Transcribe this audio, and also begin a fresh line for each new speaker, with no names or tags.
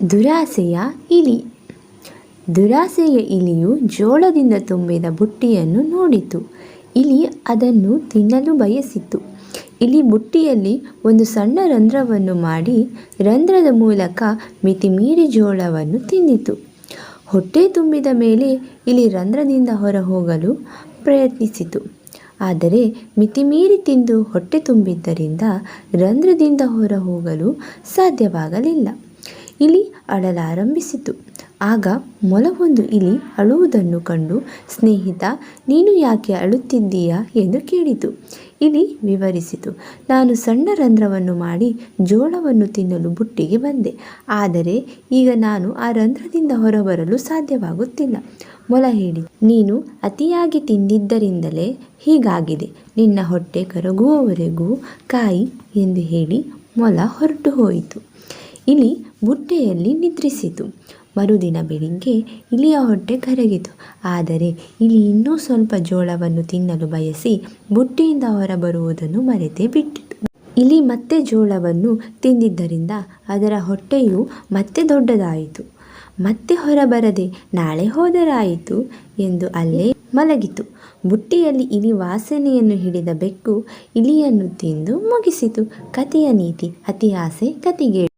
ದುರಾಸೆಯ ಇಲಿ. ದುರಾಸೆಯ ಇಲಿಯು ಜೋಳದಿಂದ ತುಂಬಿದ ಬುಟ್ಟಿಯನ್ನು ನೋಡಿತು. ಇಲಿ ಅದನ್ನು ತಿನ್ನಲು ಬಯಸಿತು. ಇಲಿ ಬುಟ್ಟಿಯಲ್ಲಿ ಒಂದು ಸಣ್ಣ ರಂಧ್ರವನ್ನು ಮಾಡಿ ರಂಧ್ರದ ಮೂಲಕ ಮಿತಿಮೀರಿ ಜೋಳವನ್ನು ತಿಂದಿತು. ಹೊಟ್ಟೆ ತುಂಬಿದ ಮೇಲೆ ಇಲಿ ರಂಧ್ರದಿಂದ ಹೊರಹೋಗಲು ಪ್ರಯತ್ನಿಸಿತು. ಆದರೆ ಮಿತಿಮೀರಿ ತಿಂದು ಹೊಟ್ಟೆ ತುಂಬಿದ್ದರಿಂದ ರಂಧ್ರದಿಂದ ಹೊರಹೋಗಲು ಸಾಧ್ಯವಾಗಲಿಲ್ಲ. ಇಲಿ ಅಳಲಾರಂಭಿಸಿತು. ಆಗ ಮೊಲವೊಂದು ಇಲಿ ಅಳುವುದನ್ನು ಕಂಡು, ಸ್ನೇಹಿತ, ನೀನು ಯಾಕೆ ಅಳುತ್ತಿದ್ದೀಯಾ ಎಂದು ಕೇಳಿತು. ಇಲಿ ವಿವರಿಸಿತು, ನಾನು ಸಣ್ಣ ರಂಧ್ರವನ್ನು ಮಾಡಿ ಜೋಳವನ್ನು ತಿನ್ನಲು ಬುಟ್ಟಿಗೆ ಬಂದೆ. ಆದರೆ ಈಗ ನಾನು ಆ ರಂಧ್ರದಿಂದ ಹೊರಬರಲು ಸಾಧ್ಯವಾಗುತ್ತಿಲ್ಲ. ಮೊಲ ಹೇಳಿತು, ನೀನು ಅತಿಯಾಗಿ ತಿಂದಿದ್ದರಿಂದಲೇ ಹೀಗಾಗಿದೆ. ನಿನ್ನ ಹೊಟ್ಟೆ ಕರಗುವವರೆಗೂ ಕಾಯಿ ಎಂದು ಹೇಳಿ ಮೊಲ ಹೊರಟು ಹೋಯಿತು. ಇಲಿ ಬುಟ್ಟೆಯಲ್ಲಿ ನಿದ್ರಿಸಿತು. ಮರುದಿನ ಬೆಳಿಗ್ಗೆ ಇಲಿಯ ಹೊಟ್ಟೆ ಕರಗಿತು. ಆದರೆ ಇಲಿ ಇನ್ನೂ ಸ್ವಲ್ಪ ಜೋಳವನ್ನು ತಿನ್ನಲು ಬಯಸಿ ಬುಟ್ಟಿಯಿಂದ ಹೊರಬರುವುದನ್ನು ಮರೆತೇ ಬಿಟ್ಟಿತು. ಇಲಿ ಮತ್ತೆ ಜೋಳವನ್ನು ತಿಂದಿದ್ದರಿಂದ ಅದರ ಹೊಟ್ಟೆಯು ಮತ್ತೆ ದೊಡ್ಡದಾಯಿತು. ಮತ್ತೆ ಹೊರಬರದೆ ನಾಳೆ ಹೋದರಾಯಿತು ಎಂದು ಅಲ್ಲೇ ಮಲಗಿತು. ಬುಟ್ಟಿಯಲ್ಲಿ ಇಲಿ ವಾಸನೆಯನ್ನು ಹಿಡಿದ ಬೆಕ್ಕು ಇಲಿಯನ್ನು ತಿಂದು ಮುಗಿಸಿತು. ಕಥೆಯ ನೀತಿ: ಅತಿ ಆಸೆ ಕತಿಗೇಡು.